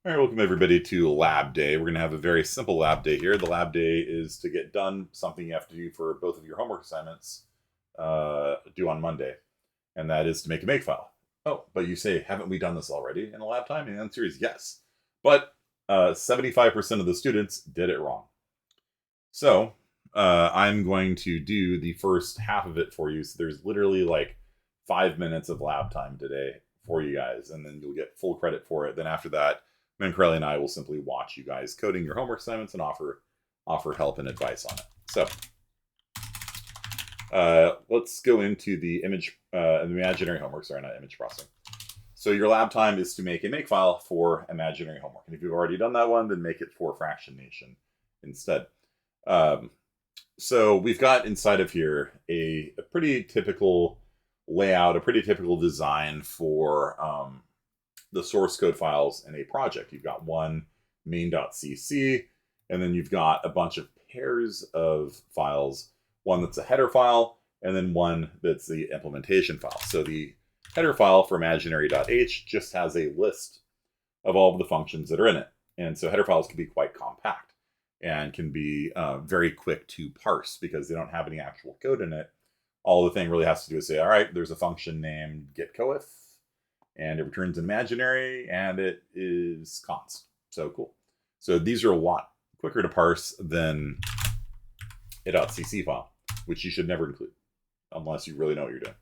All right, welcome everybody to Lab Day. We're going to have a very simple lab day here. The lab day is to get done something you have to do for both of your homework assignments due on Monday, and that is to make a Makefile. Oh, but you say, haven't we done this already in a lab time? And the answer is yes. But 75% of the students did it wrong. So I'm going to do the first half of it for you. So there's literally like 5 minutes of lab time today for you guys, and then you'll get full credit for it. Then after that, Mancarelli and I will simply watch you guys coding your homework assignments and offer help and advice on it. So let's go into the imaginary homework. Sorry, not image processing. So your lab time is to make a Makefile for imaginary homework. And if you've already done that one, then make it for Fractionation instead. So we've got inside of here a pretty typical layout, a pretty typical design for the source code files in a project. You've got one main.cc, and then you've got a bunch of pairs of files, one that's a header file, and then one that's the implementation file. So the header file for imaginary.h just has a list of all of the functions that are in it. And so header files can be quite compact and can be very quick to parse because they don't have any actual code in it. All the thing really has to do is say, all right, there's a function named getCoef, and it returns an imaginary, and it is const. So cool. So these are a lot quicker to parse than a .cc file, which you should never include unless you really know what you're doing.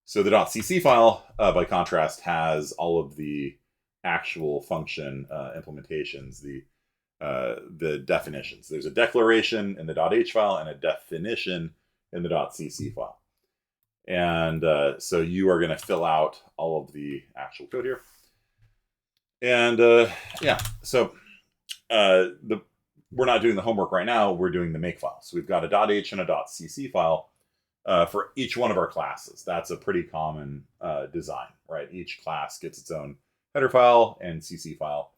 So the .cc file, by contrast, has all of the actual function implementations, the definitions. There's a declaration in the .h file and a definition in the .cc file. And so you are going to fill out all of the actual code here. And yeah, so we're not doing the homework right now. We're doing the Makefile. So we've got a .h and a .cc file for each one of our classes. That's a pretty common design, right? Each class gets its own header file and CC file.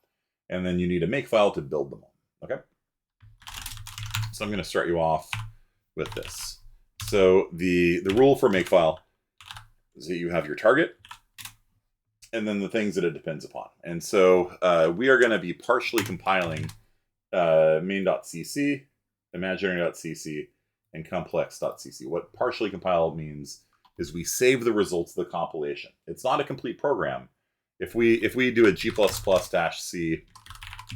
And then you need a Makefile to build them all, okay? So I'm going to start you off with this. So the rule for Makefile is that you have your target and then the things that it depends upon. And so we are going to be partially compiling main.cc, imaginary.cc, and complex.cc. What partially compile means is we save the results of the compilation. It's not a complete program. If we do a g++-c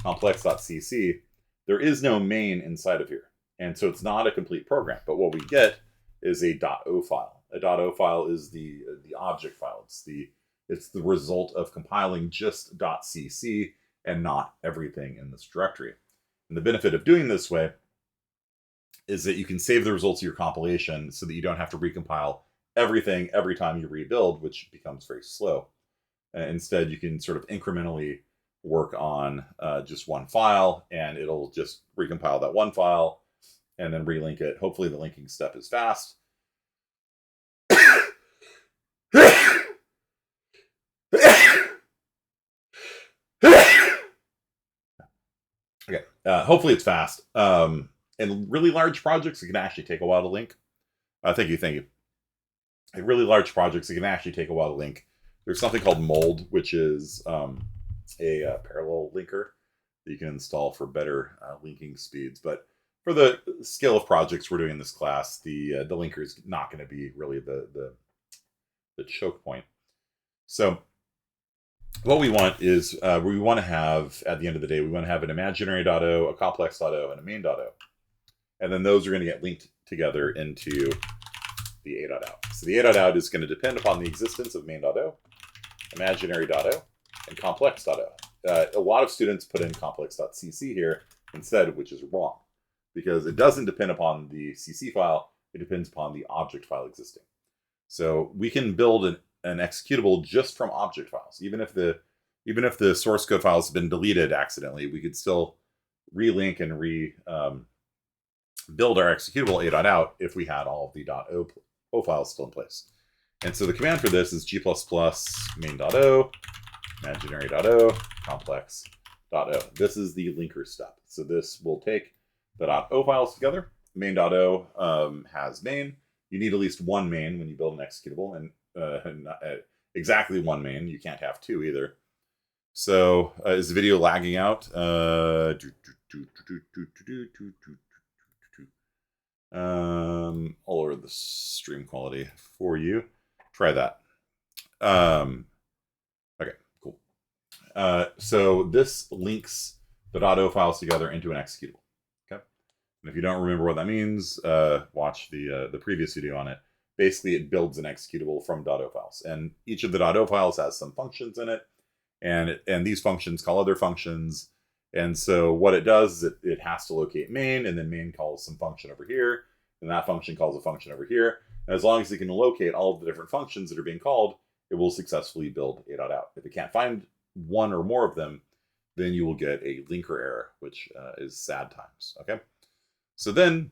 complex.cc, there is no main inside of here. And so it's not a complete program. But what we get is a .o file. A .o file is the object file. It's the result of compiling just .cc and not everything in this directory. And the benefit of doing this way is that you can save the results of your compilation so that you don't have to recompile everything every time you rebuild, which becomes very slow. Instead, you can sort of incrementally work on just one file, and it'll just recompile that one file and then relink it. Hopefully the linking step is fast. Okay, hopefully it's fast. In really large projects, it can actually take a while to link. Thank you. In really large projects, it can actually take a while to link. There's something called Mold, which is a parallel linker that you can install for better linking speeds. But for the scale of projects we're doing in this class, the linker is not going to be really the choke point. So what we want is we want to have, at the end of the day, we want to have an imaginary.o, a complex.o, and a main.o. And then those are going to get linked together into the a.out. So the a.out is going to depend upon the existence of main.o, imaginary.o, and complex.o. A lot of students put in complex.cc here instead, which is wrong, because it doesn't depend upon the CC file. It depends upon the object file existing. So we can build an executable just from object files. Even if the source code file has been deleted accidentally, we could still relink and build our executable a.out if we had all of the .o files still in place. And so the command for this is g++ main.o, imaginary.o, complex.o. This is the linker step. So this will take the .o files together. Main.o has main. You need at least one main when you build an executable, and exactly one main. You can't have two either. So is the video lagging out? All over the stream quality for you. Try that. Okay, cool. So this links the .o files together into an executable. Okay, and if you don't remember what that means, watch the previous video on it. Basically, it builds an executable from .o files, and each of the .o files has some functions in it, and these functions call other functions. And so what it does is it has to locate main, and then main calls some function over here, and that function calls a function over here. And as long as it can locate all of the different functions that are being called, it will successfully build a.out. If it can't find one or more of them, then you will get a linker error, which is sad times. Okay, so then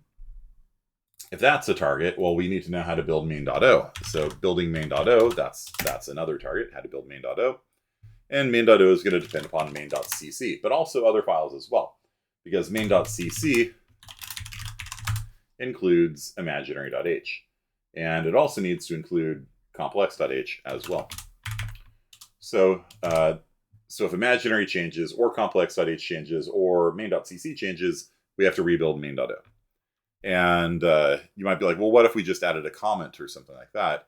if that's a target, well, we need to know how to build main.o. So building main.o, that's another target, how to build main.o. And main.o is going to depend upon main.cc, but also other files as well, because main.cc includes imaginary.h. And it also needs to include complex.h as well. So, so if imaginary changes or complex.h changes or main.cc changes, we have to rebuild main.o. And you might be like, well, what if we just added a comment or something like that?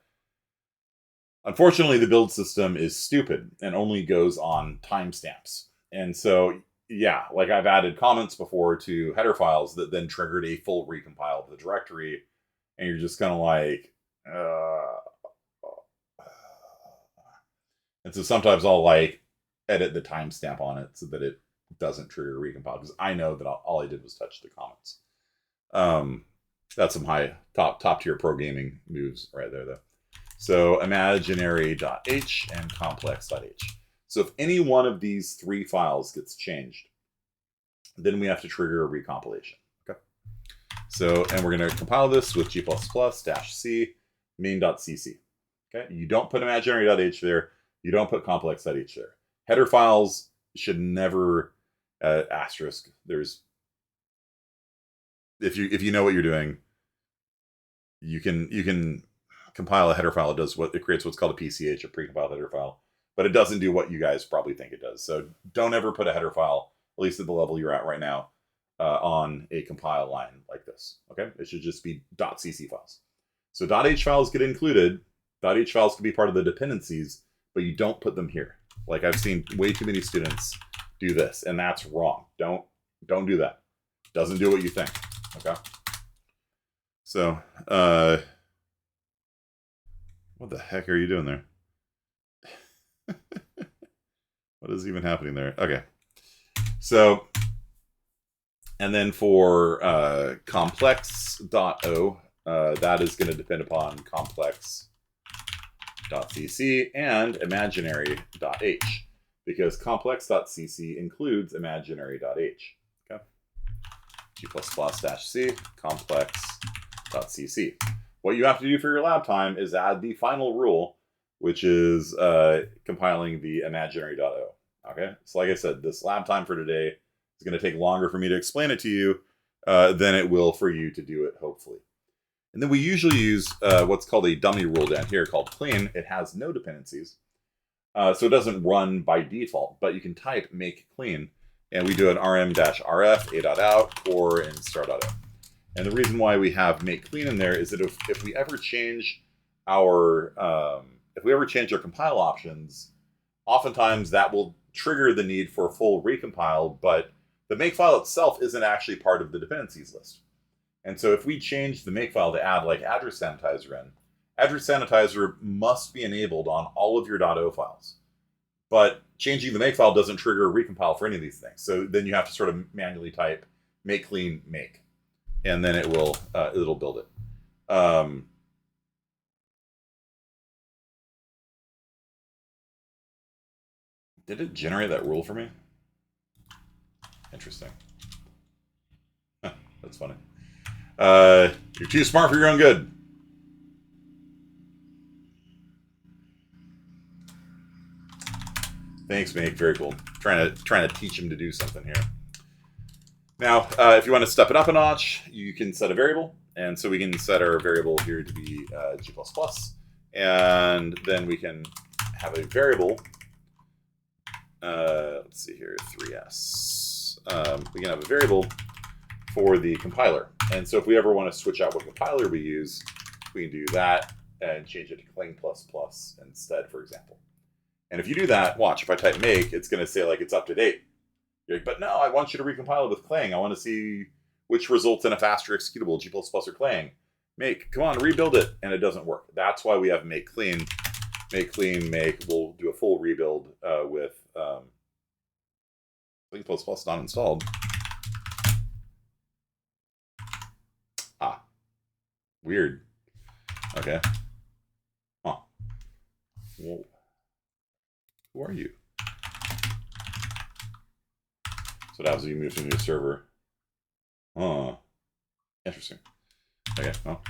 Unfortunately, the build system is stupid and only goes on timestamps. And so, yeah, like I've added comments before to header files that then triggered a full recompile of the directory. And you're just kind of like, and so sometimes I'll like edit the timestamp on it so that it doesn't trigger recompile, because I know that all I did was touch the comments. That's some high top tier pro gaming moves right there, though. So imaginary.h and complex.h. So if any one of these three files gets changed, then we have to trigger a recompilation. Okay. So, and we're going to compile this with g++ -c main.cc. Okay. You don't put imaginary.h there. You don't put complex.h there. Header files should never asterisk. There's, if you know what you're doing, you can compile a header file. It creates what's called a PCH, a precompiled header file, but it doesn't do what you guys probably think it does. So don't ever put a header file, at least at the level you're at right now, on a compile line like this. Okay, it should just be .cc files. So .h files get included. .h files can be part of the dependencies, but you don't put them here. Like I've seen way too many students do this, and that's wrong. Don't do that. Doesn't do what you think. Okay. So, what the heck are you doing there? What is even happening there? Okay. So, and then for complex.o, that is going to depend upon complex.cc and imaginary.h, because complex.cc includes imaginary.h. Okay. g++ -c complex.cc. What you have to do for your lab time is add the final rule, which is compiling the imaginary.o. Okay, so like I said, this lab time for today is going to take longer for me to explain it to you than it will for you to do it, hopefully. And then we usually use what's called a dummy rule down here called clean. It has no dependencies, so it doesn't run by default, but you can type make clean, and we do an rm-rf a.out or in star.o. And the reason why we have make clean in there is that if we ever change our compile options, oftentimes that will trigger the need for a full recompile, but the Makefile itself isn't actually part of the dependencies list. And so if we change the Makefile to add like address sanitizer in, address sanitizer must be enabled on all of your .o files. But changing the Makefile doesn't trigger a recompile for any of these things. So then you have to sort of manually type make clean make. And then it'll build it. Did it generate that rule for me? Interesting. Huh, that's funny. You're too smart for your own good. Thanks, Make. Very cool. Trying to teach him to do something here. Now, if you want to step it up a notch, you can set a variable. And so we can set our variable here to be g++. And then we can have a variable let's see here, 3s. We can have a variable for the compiler. And so if we ever want to switch out what compiler we use, we can do that and change it to Clang++ instead, for example. And if you do that, watch, if I type make, it's going to say like it's up to date. You're like, but no, I want you to recompile it with Clang. I want to see which results in a faster executable, G++ or Clang. Make, come on, rebuild it. And it doesn't work. That's why we have make clean. Make clean, make. We'll do a full rebuild with Clang++ not installed. Ah, weird. Okay. Huh. Whoa. Who are you? So what happens if you move to a new server? Huh. Interesting. Okay, well.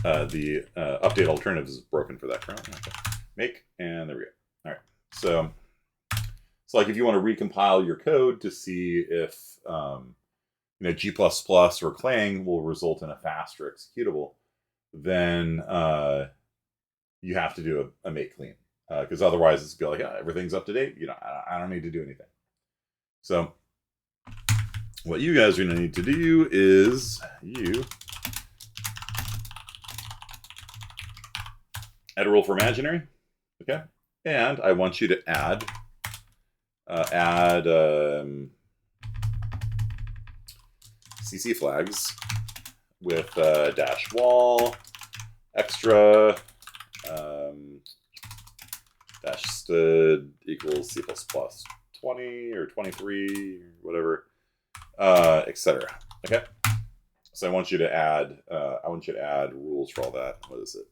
The update alternatives is broken for that currently. Okay. Make, and there we go. All right. So it's like if you want to recompile your code to see if G++ or Clang will result in a faster executable, then you have to do a make clean. Because otherwise it's going to be like, everything's up to date. I don't need to do anything. So what you guys are going to need to do is you add a rule for imaginary. Okay. And I want you to add CC flags with dash wall extra dash std equals C++ 20 or 23 or whatever, etc. Okay. So I want you to add rules for all that. What is it?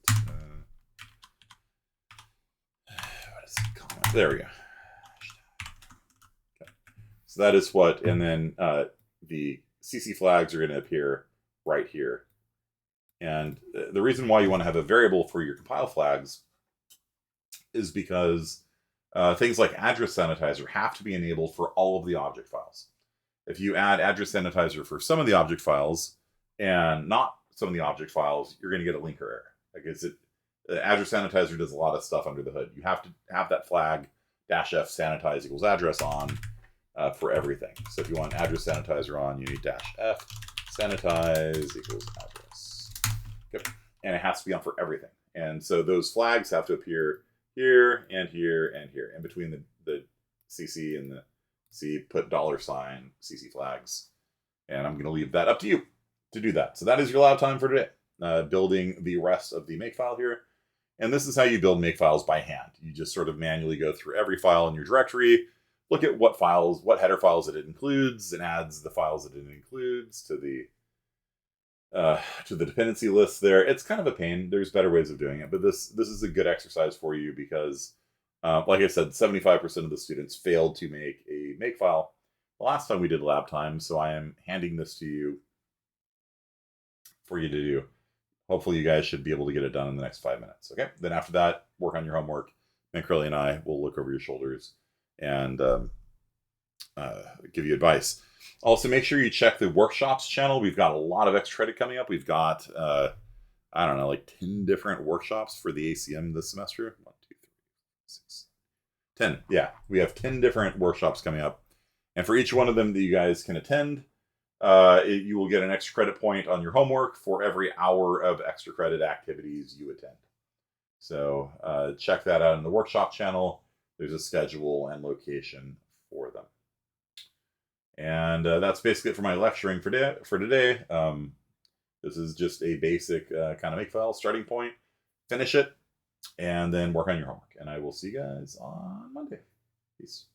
What is it called? There we go. Okay. So that is what, and then the CC flags are going to appear right here. And the reason why you want to have a variable for your compile flags is because things like address sanitizer have to be enabled for all of the object files. If you add address sanitizer for some of the object files and not some of the object files, you're going to get a linker error. Address sanitizer does a lot of stuff under the hood. You have to have that flag -f sanitize equals address on for everything. So if you want address sanitizer on, you need -f sanitize equals address. Yep. And it has to be on for everything. And so those flags have to appear here and here and here. And between the CC and the C, put $sign CC flags. And I'm going to leave that up to you to do that. So that is your lab time for today. Building the rest of the Makefile here. And this is how you build Makefiles by hand. You just sort of manually go through every file in your directory, look at what header files it includes, and adds the files that it includes to the dependency list there. It's kind of a pain. There's better ways of doing it, but this is a good exercise for you because, like I said, 75% of the students failed to make a Makefile the last time we did lab time, so I am handing this to you for you to do. Hopefully you guys should be able to get it done in the next 5 minutes. Okay. Then after that, work on your homework. And Curly and I will look over your shoulders and give you advice. Also, make sure you check the workshops channel. We've got a lot of extra credit coming up. We've got, I don't know, like 10 different workshops for the ACM this semester. 1, 2, 3, 6, 10. Yeah, we have 10 different workshops coming up. And for each one of them that you guys can attend, you will get an extra credit point on your homework for every hour of extra credit activities you attend. So check that out in the workshop channel. There's a schedule and location for them. And that's basically it for my lecturing for today. This is just a basic kind of Makefile starting point. Finish it, and then work on your homework. And I will see you guys on Monday. Peace.